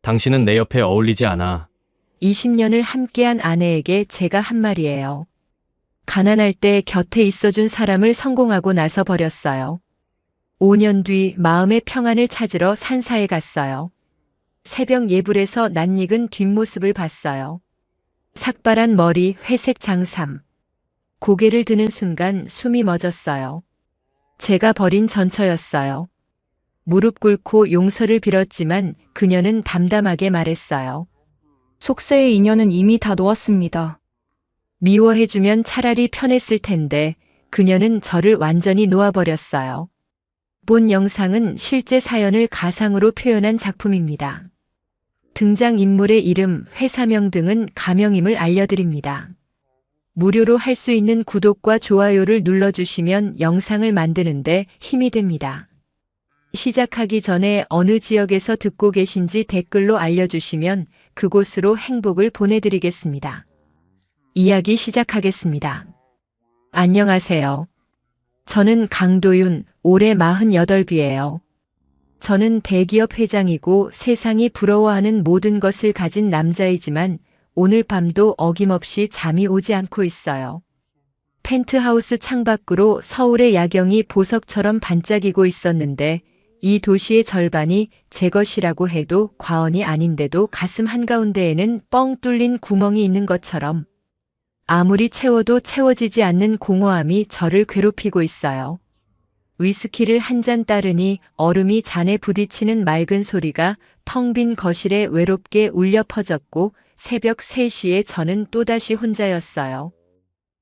당신은 내 옆에 어울리지 않아. 20년을 함께한 아내에게 제가 한 말이에요. 가난할 때 곁에 있어준 사람을 성공하고 나서 버렸어요. 5년 뒤 마음의 평안을 찾으러 산사에 갔어요. 새벽 예불에서 낯익은 뒷모습을 봤어요. 삭발한 머리, 회색 장삼. 고개를 드는 순간 숨이 멎었어요. 제가 버린 전처였어요. 무릎 꿇고 용서를 빌었지만 그녀는 담담하게 말했어요. 속세의 인연은 이미 다 놓았습니다. 미워해주면 차라리 편했을 텐데 그녀는 저를 완전히 놓아버렸어요. 본 영상은 실제 사연을 가상으로 표현한 작품입니다. 등장인물의 이름, 회사명 등은 가명임을 알려드립니다. 무료로 할 수 있는 구독과 좋아요를 눌러주시면 영상을 만드는데 힘이 됩니다. 시작하기 전에 어느 지역에서 듣고 계신지 댓글로 알려주시면 그곳으로 행복을 보내드리겠습니다. 이야기 시작하겠습니다. 안녕하세요. 저는 강도윤, 올해 48이에요. 저는 대기업 회장이고 세상이 부러워하는 모든 것을 가진 남자이지만 오늘 밤도 어김없이 잠이 오지 않고 있어요. 펜트하우스 창밖으로 서울의 야경이 보석처럼 반짝이고 있었는데 이 도시의 절반이 제 것이라고 해도 과언이 아닌데도 가슴 한가운데에는 뻥 뚫린 구멍이 있는 것처럼 아무리 채워도 채워지지 않는 공허함이 저를 괴롭히고 있어요. 위스키를 한 잔 따르니 얼음이 잔에 부딪히는 맑은 소리가 텅 빈 거실에 외롭게 울려 퍼졌고 새벽 3시에 저는 또다시 혼자였어요.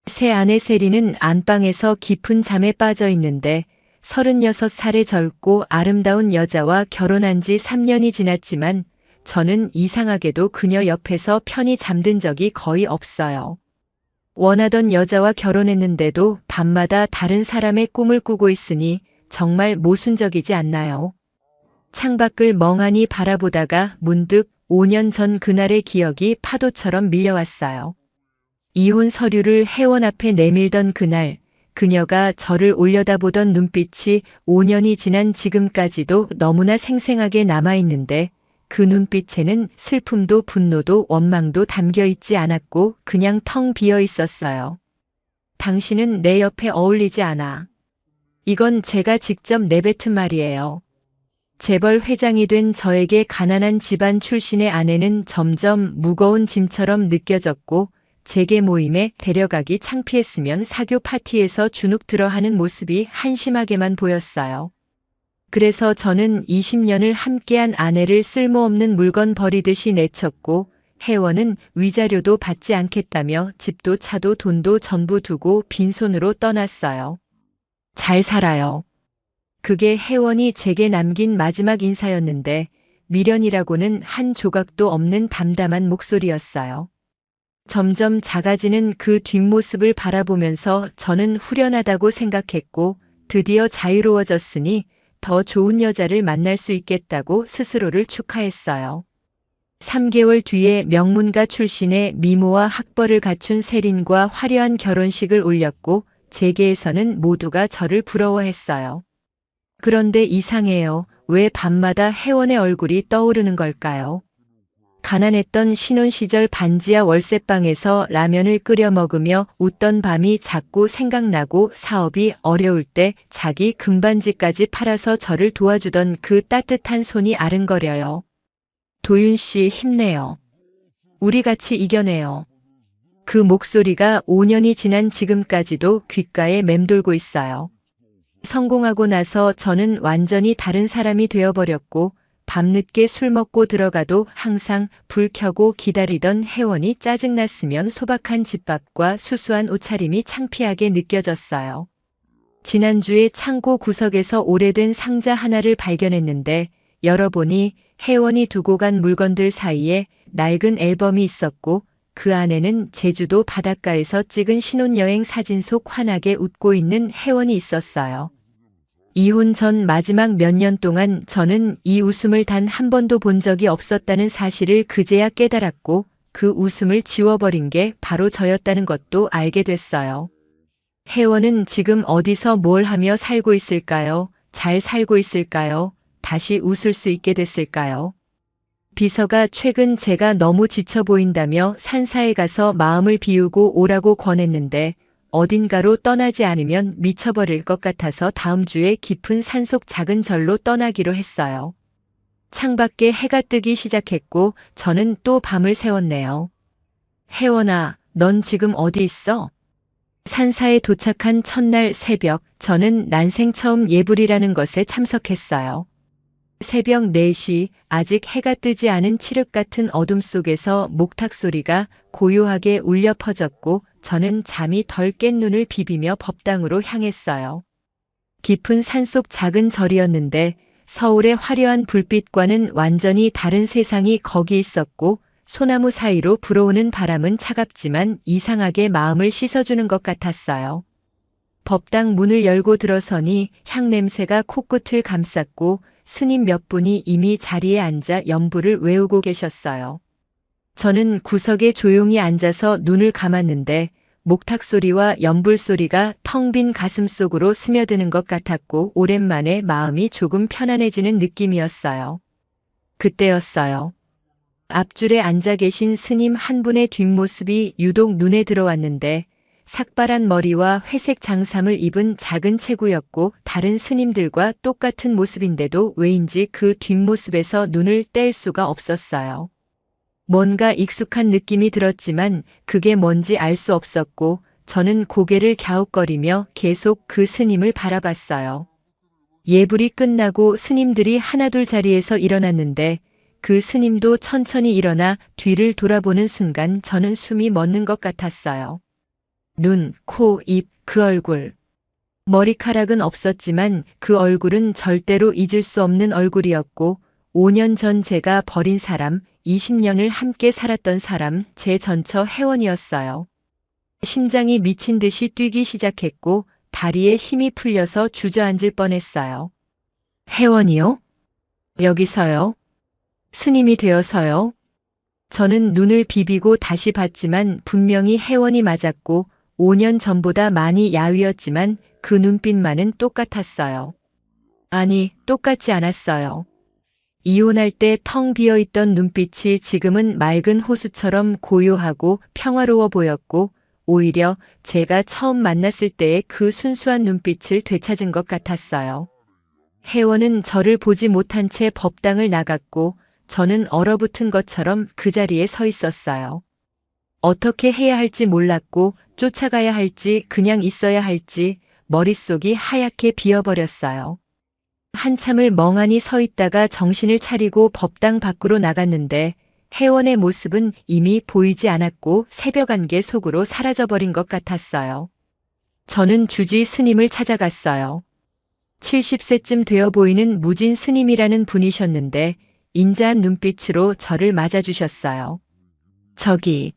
새 아내 세리는 안방에서 깊은 잠에 빠져 있는데 36살의 젊고 아름다운 여자와 결혼한 지 3년이 지났지만 저는 이상하게도 그녀 옆에서 편히 잠든 적이 거의 없어요. 원하던 여자와 결혼했는데도 밤마다 다른 사람의 꿈을 꾸고 있으니 정말 모순적이지 않나요? 창밖을 멍하니 바라보다가 문득 5년 전 그날의 기억이 파도처럼 밀려왔어요. 이혼 서류를 회원 앞에 내밀던 그날, 그녀가 저를 올려다보던 눈빛이 5년이 지난 지금까지도 너무나 생생하게 남아있는데 그 눈빛에는 슬픔도 분노도 원망도 담겨 있지 않았고 그냥 텅 비어 있었어요. 당신은 내 옆에 어울리지 않아. 이건 제가 직접 내뱉은 말이에요. 재벌 회장이 된 저에게 가난한 집안 출신의 아내는 점점 무거운 짐처럼 느껴졌고 재계 모임에 데려가기 창피했으면 사교 파티에서 주눅 들어하는 모습이 한심하게만 보였어요. 그래서 저는 20년을 함께한 아내를 쓸모없는 물건 버리듯이 내쳤고 혜원은 위자료도 받지 않겠다며 집도 차도 돈도 전부 두고 빈손으로 떠났어요. 잘 살아요. 그게 혜원이 제게 남긴 마지막 인사였는데 미련이라고는 한 조각도 없는 담담한 목소리였어요. 점점 작아지는 그 뒷모습을 바라보면서 저는 후련하다고 생각했고 드디어 자유로워졌으니 더 좋은 여자를 만날 수 있겠다고 스스로를 축하했어요. 3개월 뒤에 명문가 출신의 미모와 학벌을 갖춘 세린과 화려한 결혼식을 올렸고 재계에서는 모두가 저를 부러워했어요. 그런데 이상해요. 왜 밤마다 혜원의 얼굴이 떠오르는 걸까요? 가난했던 신혼 시절 반지하 월세방에서 라면을 끓여 먹으며 웃던 밤이 자꾸 생각나고 사업이 어려울 때 자기 금반지까지 팔아서 저를 도와주던 그 따뜻한 손이 아른거려요. 도윤 씨 힘내요. 우리 같이 이겨내요. 그 목소리가 5년이 지난 지금까지도 귓가에 맴돌고 있어요. 성공하고 나서 저는 완전히 다른 사람이 되어버렸고 밤늦게 술 먹고 들어가도 항상 불 켜고 기다리던 혜원이 짜증났으면 소박한 집밥과 수수한 옷차림이 창피하게 느껴졌어요. 지난주에 창고 구석에서 오래된 상자 하나를 발견했는데 열어보니 혜원이 두고 간 물건들 사이에 낡은 앨범이 있었고 그 안에는 제주도 바닷가에서 찍은 신혼여행 사진 속 환하게 웃고 있는 혜원이 있었어요. 이혼 전 마지막 몇 년 동안 저는 이 웃음을 단 한 번도 본 적이 없었다는 사실을 그제야 깨달았고 그 웃음을 지워버린 게 바로 저였다는 것도 알게 됐어요. 혜원은 지금 어디서 뭘 하며 살고 있을까요? 잘 살고 있을까요? 다시 웃을 수 있게 됐을까요? 비서가 최근 제가 너무 지쳐 보인다며 산사에 가서 마음을 비우고 오라고 권했는데 어딘가로 떠나지 않으면 미쳐버릴 것 같아서 다음 주에 깊은 산속 작은 절로 떠나기로 했어요. 창밖에 해가 뜨기 시작했고 저는 또 밤을 새웠네요. 혜원아, 넌 지금 어디 있어? 산사에 도착한 첫날 새벽, 저는 난생 처음 예불이라는 것에 참석했어요. 새벽 4시, 아직 해가 뜨지 않은 칠흑 같은 어둠 속에서 목탁 소리가 고요하게 울려 퍼졌고 저는 잠이 덜 깬 눈을 비비며 법당으로 향했어요. 깊은 산속 작은 절이었는데 서울의 화려한 불빛과는 완전히 다른 세상이 거기 있었고 소나무 사이로 불어오는 바람은 차갑지만 이상하게 마음을 씻어주는 것 같았어요. 법당 문을 열고 들어서니 향 냄새가 코끝을 감쌌고 스님 몇 분이 이미 자리에 앉아 연부를 외우고 계셨어요. 저는 구석에 조용히 앉아서 눈을 감았는데 목탁 소리와 연불 소리가 텅 빈 가슴 속으로 스며드는 것 같았고 오랜만에 마음이 조금 편안해지는 느낌이었어요. 그때였어요. 앞줄에 앉아 계신 스님 한 분의 뒷모습이 유독 눈에 들어왔는데 삭발한 머리와 회색 장삼을 입은 작은 체구였고 다른 스님들과 똑같은 모습인데도 왜인지 그 뒷모습에서 눈을 뗄 수가 없었어요. 뭔가 익숙한 느낌이 들었지만 그게 뭔지 알 수 없었고 저는 고개를 갸웃거리며 계속 그 스님을 바라봤어요. 예불이 끝나고 스님들이 하나둘 자리에서 일어났는데 그 스님도 천천히 일어나 뒤를 돌아보는 순간 저는 숨이 멎는 것 같았어요. 눈, 코, 입, 그 얼굴. 머리카락은 없었지만 그 얼굴은 절대로 잊을 수 없는 얼굴이었고 5년 전 제가 버린 사람, 20년을 함께 살았던 사람, 제 전처 혜원이었어요. 심장이 미친 듯이 뛰기 시작했고 다리에 힘이 풀려서 주저앉을 뻔했어요. 혜원이요? 여기서요? 스님이 되어서요? 저는 눈을 비비고 다시 봤지만 분명히 혜원이 맞았고 5년 전보다 많이 야위었지만 그 눈빛만은 똑같았어요. 아니, 똑같지 않았어요. 이혼할 때 텅 비어있던 눈빛이 지금은 맑은 호수처럼 고요하고 평화로워 보였고 오히려 제가 처음 만났을 때의 그 순수한 눈빛을 되찾은 것 같았어요. 혜원은 저를 보지 못한 채 법당을 나갔고 저는 얼어붙은 것처럼 그 자리에 서 있었어요. 어떻게 해야 할지 몰랐고 쫓아가야 할지 그냥 있어야 할지 머릿속이 하얗게 비어버렸어요. 한참을 멍하니 서 있다가 정신을 차리고 법당 밖으로 나갔는데 혜원의 모습은 이미 보이지 않았고 새벽 안개 속으로 사라져버린 것 같았어요. 저는 주지 스님을 찾아갔어요. 70세쯤 되어 보이는 무진 스님이라는 분이셨는데 인자한 눈빛으로 저를 맞아주셨어요. 저기,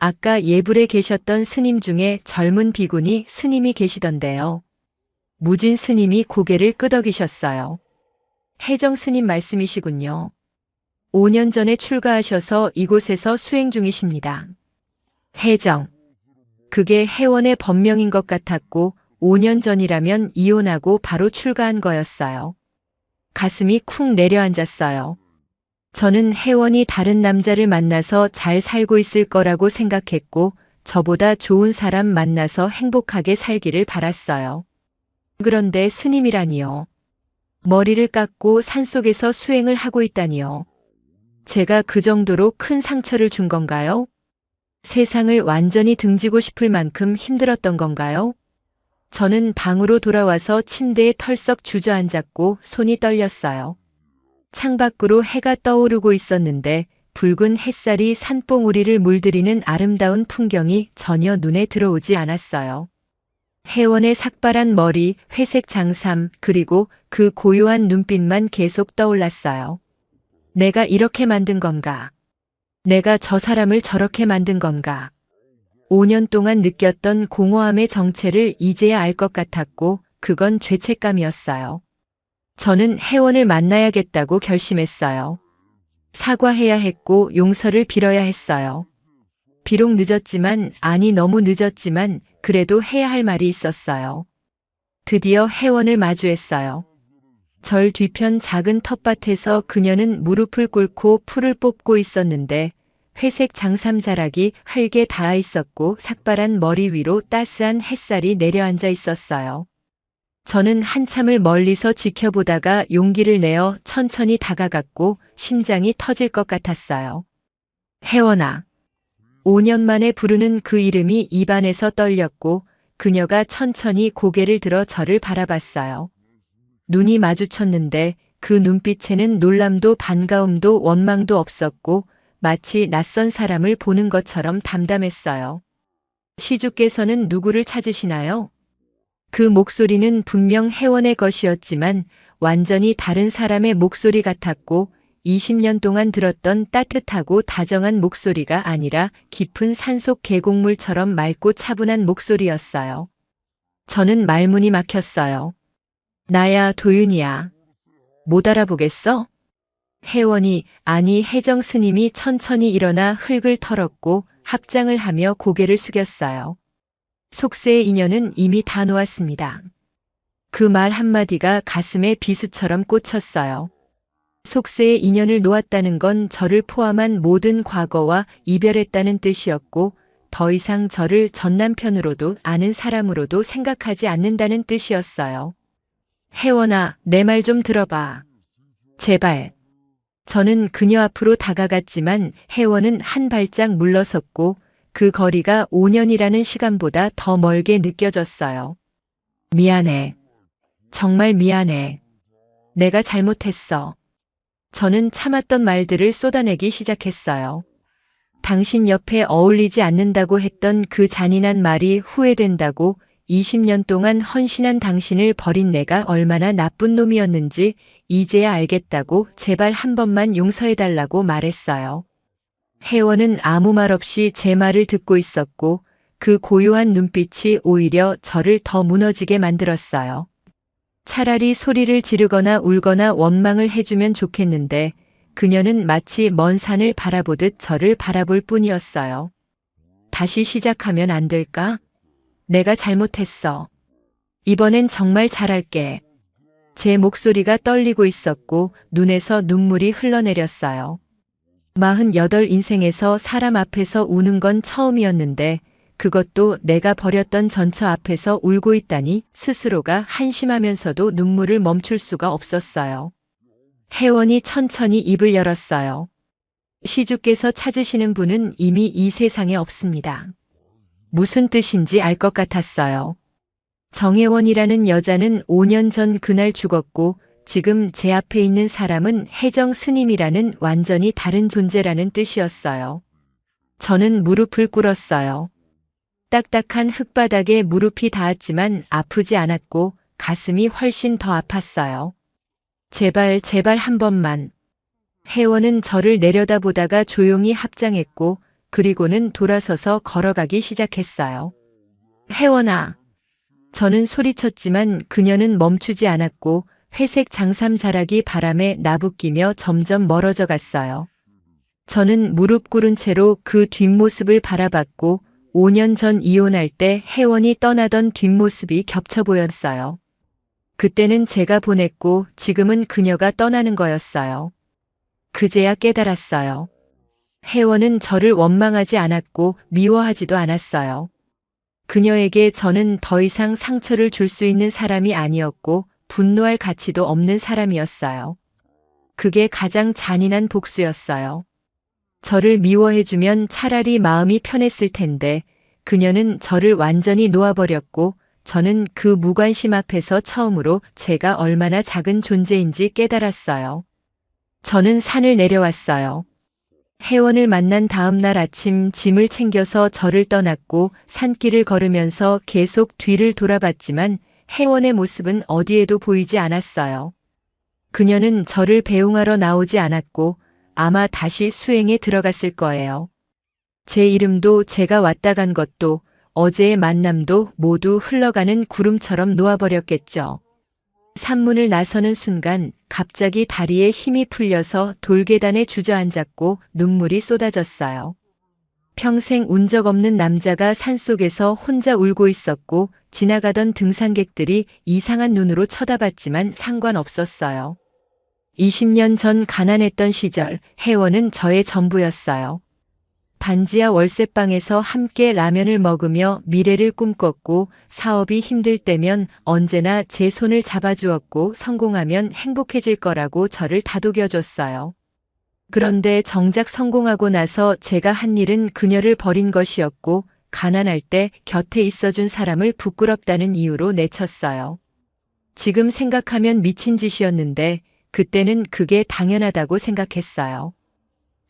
아까 예불에 계셨던 스님 중에 젊은 비구니 스님이 계시던데요. 무진 스님이 고개를 끄덕이셨어요. 혜정 스님 말씀이시군요. 5년 전에 출가하셔서 이곳에서 수행 중이십니다. 혜정. 그게 혜원의 법명인 것 같았고 5년 전이라면 이혼하고 바로 출가한 거였어요. 가슴이 쿵 내려앉았어요. 저는 혜원이 다른 남자를 만나서 잘 살고 있을 거라고 생각했고 저보다 좋은 사람 만나서 행복하게 살기를 바랐어요. 그런데 스님이라니요. 머리를 깎고 산속에서 수행을 하고 있다니요. 제가 그 정도로 큰 상처를 준 건가요? 세상을 완전히 등지고 싶을 만큼 힘들었던 건가요? 저는 방으로 돌아와서 침대에 털썩 주저앉았고 손이 떨렸어요. 창밖으로 해가 떠오르고 있었는데 붉은 햇살이 산봉우리를 물들이는 아름다운 풍경이 전혀 눈에 들어오지 않았어요. 혜원의 삭발한 머리, 회색 장삼, 그리고 그 고요한 눈빛만 계속 떠올랐어요. 내가 이렇게 만든 건가? 내가 저 사람을 저렇게 만든 건가? 5년 동안 느꼈던 공허함의 정체를 이제야 알 것 같았고 그건 죄책감이었어요. 저는 혜원을 만나야겠다고 결심했어요. 사과해야 했고 용서를 빌어야 했어요. 비록 늦었지만, 아니 너무 늦었지만 그래도 해야 할 말이 있었어요. 드디어 혜원을 마주했어요. 절 뒤편 작은 텃밭에서 그녀는 무릎을 꿇고 풀을 뽑고 있었는데 회색 장삼자락이 활게 닿아 있었고 삭발한 머리 위로 따스한 햇살이 내려앉아 있었어요. 저는 한참을 멀리서 지켜보다가 용기를 내어 천천히 다가갔고 심장이 터질 것 같았어요. 혜원아. 5년 만에 부르는 그 이름이 입안에서 떨렸고 그녀가 천천히 고개를 들어 저를 바라봤어요. 눈이 마주쳤는데 그 눈빛에는 놀람도 반가움도 원망도 없었고 마치 낯선 사람을 보는 것처럼 담담했어요. 시주께서는 누구를 찾으시나요? 그 목소리는 분명 혜원의 것이었지만 완전히 다른 사람의 목소리 같았고 20년 동안 들었던 따뜻하고 다정한 목소리가 아니라 깊은 산속 계곡물처럼 맑고 차분한 목소리였어요. 저는 말문이 막혔어요. 나야 도윤이야. 못 알아보겠어? 혜원이 아니 혜정 스님이 천천히 일어나 흙을 털었고 합장을 하며 고개를 숙였어요. 속세의 인연은 이미 다 놓았습니다. 그 말 한마디가 가슴에 비수처럼 꽂혔어요. 속세의 인연을 놓았다는 건 저를 포함한 모든 과거와 이별했다는 뜻이었고 더 이상 저를 전남편으로도 아는 사람으로도 생각하지 않는다는 뜻이었어요. 혜원아, 내 말 좀 들어봐. 제발. 저는 그녀 앞으로 다가갔지만 혜원은 한 발짝 물러섰고 그 거리가 5년이라는 시간보다 더 멀게 느껴졌어요. 미안해. 정말 미안해. 내가 잘못했어. 저는 참았던 말들을 쏟아내기 시작했어요. 당신 옆에 어울리지 않는다고 했던 그 잔인한 말이 후회된다고 20년 동안 헌신한 당신을 버린 내가 얼마나 나쁜 놈이었는지 이제야 알겠다고 제발 한 번만 용서해달라고 말했어요. 혜원은 아무 말 없이 제 말을 듣고 있었고 그 고요한 눈빛이 오히려 저를 더 무너지게 만들었어요. 차라리 소리를 지르거나 울거나 원망을 해주면 좋겠는데 그녀는 마치 먼 산을 바라보듯 저를 바라볼 뿐이었어요. 다시 시작하면 안 될까? 내가 잘못했어. 이번엔 정말 잘할게. 제 목소리가 떨리고 있었고 눈에서 눈물이 흘러내렸어요. 48 인생에서 사람 앞에서 우는 건 처음이었는데 그것도 내가 버렸던 전처 앞에서 울고 있다니 스스로가 한심하면서도 눈물을 멈출 수가 없었어요. 혜원이 천천히 입을 열었어요. 시주께서 찾으시는 분은 이미 이 세상에 없습니다. 무슨 뜻인지 알 것 같았어요. 정혜원이라는 여자는 5년 전 그날 죽었고 지금 제 앞에 있는 사람은 혜정 스님이라는 완전히 다른 존재라는 뜻이었어요. 저는 무릎을 꿇었어요. 딱딱한 흙바닥에 무릎이 닿았지만 아프지 않았고 가슴이 훨씬 더 아팠어요. 제발 제발 한 번만. 혜원은 저를 내려다보다가 조용히 합장했고 그리고는 돌아서서 걸어가기 시작했어요. 혜원아. 저는 소리쳤지만 그녀는 멈추지 않았고 회색 장삼 자락이 바람에 나부끼며 점점 멀어져 갔어요. 저는 무릎 꿇은 채로 그 뒷모습을 바라봤고 5년 전 이혼할 때 혜원이 떠나던 뒷모습이 겹쳐 보였어요. 그때는 제가 보냈고 지금은 그녀가 떠나는 거였어요. 그제야 깨달았어요. 혜원은 저를 원망하지 않았고 미워하지도 않았어요. 그녀에게 저는 더 이상 상처를 줄 수 있는 사람이 아니었고 분노할 가치도 없는 사람이었어요. 그게 가장 잔인한 복수였어요. 저를 미워해주면 차라리 마음이 편했을 텐데 그녀는 저를 완전히 놓아버렸고 저는 그 무관심 앞에서 처음으로 제가 얼마나 작은 존재인지 깨달았어요. 저는 산을 내려왔어요. 혜원을 만난 다음 날 아침 짐을 챙겨서 절을 떠났고 산길을 걸으면서 계속 뒤를 돌아봤지만 혜원의 모습은 어디에도 보이지 않았어요. 그녀는 저를 배웅하러 나오지 않았고 아마 다시 수행에 들어갔을 거예요. 제 이름도 제가 왔다 간 것도 어제의 만남도 모두 흘러가는 구름처럼 놓아버렸겠죠. 산문을 나서는 순간 갑자기 다리에 힘이 풀려서 돌계단에 주저앉았고 눈물이 쏟아졌어요. 평생 운 적 없는 남자가 산속에서 혼자 울고 있었고 지나가던 등산객들이 이상한 눈으로 쳐다봤지만 상관없었어요. 20년 전 가난했던 시절 혜원은 저의 전부였어요. 반지하 월세방에서 함께 라면을 먹으며 미래를 꿈꿨고 사업이 힘들 때면 언제나 제 손을 잡아주었고 성공하면 행복해질 거라고 저를 다독여줬어요. 그런데 정작 성공하고 나서 제가 한 일은 그녀를 버린 것이었고 가난할 때 곁에 있어준 사람을 부끄럽다는 이유로 내쳤어요. 지금 생각하면 미친 짓이었는데 그때는 그게 당연하다고 생각했어요.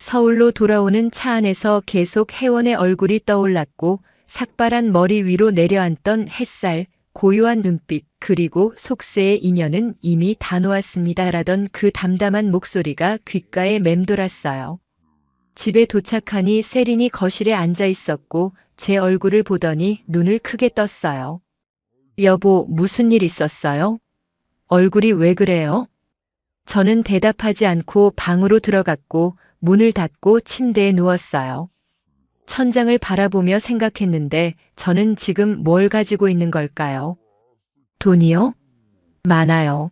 서울로 돌아오는 차 안에서 계속 혜원의 얼굴이 떠올랐고 삭발한 머리 위로 내려앉던 햇살, 고요한 눈빛, 그리고 속세의 인연은 이미 다 놓았습니다라던 그 담담한 목소리가 귓가에 맴돌았어요. 집에 도착하니 세린이 거실에 앉아 있었고 제 얼굴을 보더니 눈을 크게 떴어요. 여보, 무슨 일 있었어요? 얼굴이 왜 그래요? 저는 대답하지 않고 방으로 들어갔고 문을 닫고 침대에 누웠어요. 천장을 바라보며 생각했는데 저는 지금 뭘 가지고 있는 걸까요? 돈이요? 많아요.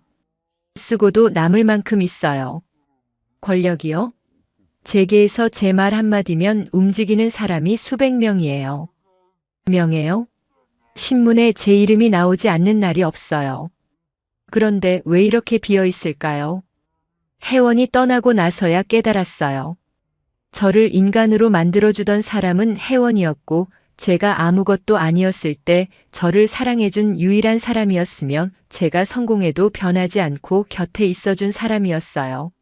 쓰고도 남을 만큼 있어요. 권력이요? 재계에서 제 말 한마디면 움직이는 사람이 수백 명이에요. 명예요? 신문에 제 이름이 나오지 않는 날이 없어요. 그런데 왜 이렇게 비어 있을까요? 혜원이 떠나고 나서야 깨달았어요. 저를 인간으로 만들어주던 사람은 혜원이었고 제가 아무것도 아니었을 때 저를 사랑해준 유일한 사람이었으며 제가 성공해도 변하지 않고 곁에 있어준 사람이었어요.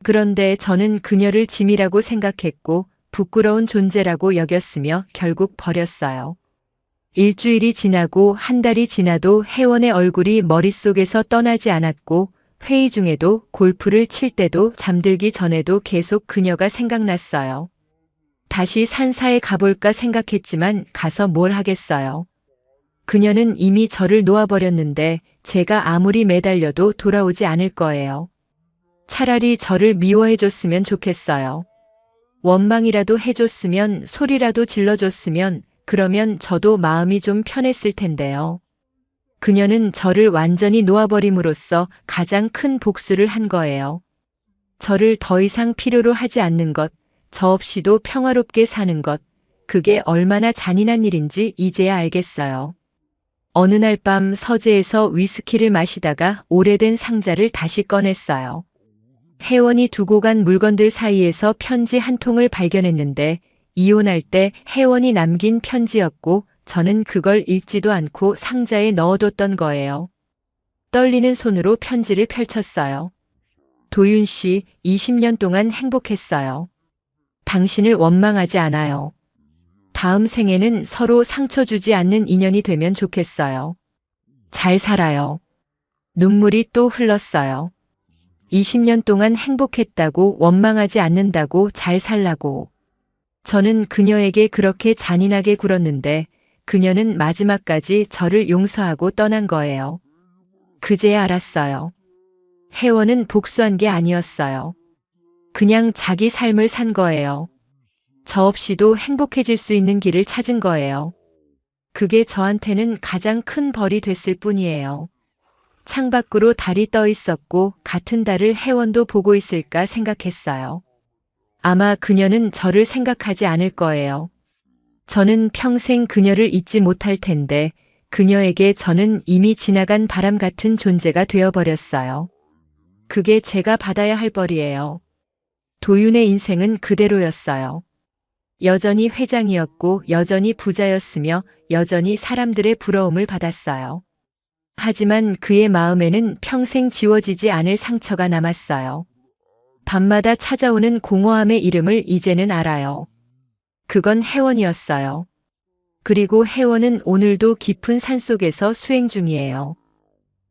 그런데 저는 그녀를 짐이라고 생각했고 부끄러운 존재라고 여겼으며 결국 버렸어요. 일주일이 지나고 한 달이 지나도 혜원의 얼굴이 머릿속에서 떠나지 않았고 회의 중에도 골프를 칠 때도 잠들기 전에도 계속 그녀가 생각났어요. 다시 산사에 가볼까 생각했지만 가서 뭘 하겠어요. 그녀는 이미 저를 놓아버렸는데 제가 아무리 매달려도 돌아오지 않을 거예요. 차라리 저를 미워해줬으면 좋겠어요. 원망이라도 해줬으면, 소리라도 질러줬으면, 그러면 저도 마음이 좀 편했을 텐데요. 그녀는 저를 완전히 놓아버림으로써 가장 큰 복수를 한 거예요. 저를 더 이상 필요로 하지 않는 것, 저 없이도 평화롭게 사는 것, 그게 얼마나 잔인한 일인지 이제야 알겠어요. 어느 날 밤 서재에서 위스키를 마시다가 오래된 상자를 다시 꺼냈어요. 혜원이 두고 간 물건들 사이에서 편지 한 통을 발견했는데 이혼할 때 혜원이 남긴 편지였고 저는 그걸 읽지도 않고 상자에 넣어뒀던 거예요. 떨리는 손으로 편지를 펼쳤어요. 도윤 씨, 20년 동안 행복했어요. 당신을 원망하지 않아요. 다음 생에는 서로 상처 주지 않는 인연이 되면 좋겠어요. 잘 살아요. 눈물이 또 흘렀어요. 20년 동안 행복했다고, 원망하지 않는다고, 잘 살라고. 저는 그녀에게 그렇게 잔인하게 굴었는데 그녀는 마지막까지 저를 용서하고 떠난 거예요. 그제야 알았어요. 혜원은 복수한 게 아니었어요. 그냥 자기 삶을 산 거예요. 저 없이도 행복해질 수 있는 길을 찾은 거예요. 그게 저한테는 가장 큰 벌이 됐을 뿐이에요. 창밖으로 달이 떠 있었고 같은 달을 혜원도 보고 있을까 생각했어요. 아마 그녀는 저를 생각하지 않을 거예요. 저는 평생 그녀를 잊지 못할 텐데 그녀에게 저는 이미 지나간 바람 같은 존재가 되어버렸어요. 그게 제가 받아야 할 벌이에요. 도윤의 인생은 그대로였어요. 여전히 회장이었고 여전히 부자였으며 여전히 사람들의 부러움을 받았어요. 하지만 그의 마음에는 평생 지워지지 않을 상처가 남았어요. 밤마다 찾아오는 공허함의 이름을 이제는 알아요. 그건 혜원이었어요. 그리고 혜원은 오늘도 깊은 산속에서 수행 중이에요.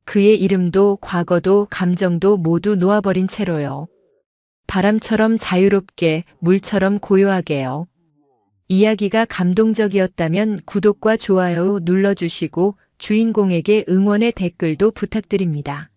그의 이름도 과거도 감정도 모두 놓아버린 채로요. 바람처럼 자유롭게, 물처럼 고요하게요. 이야기가 감동적이었다면 구독과 좋아요 눌러주시고 주인공에게 응원의 댓글도 부탁드립니다.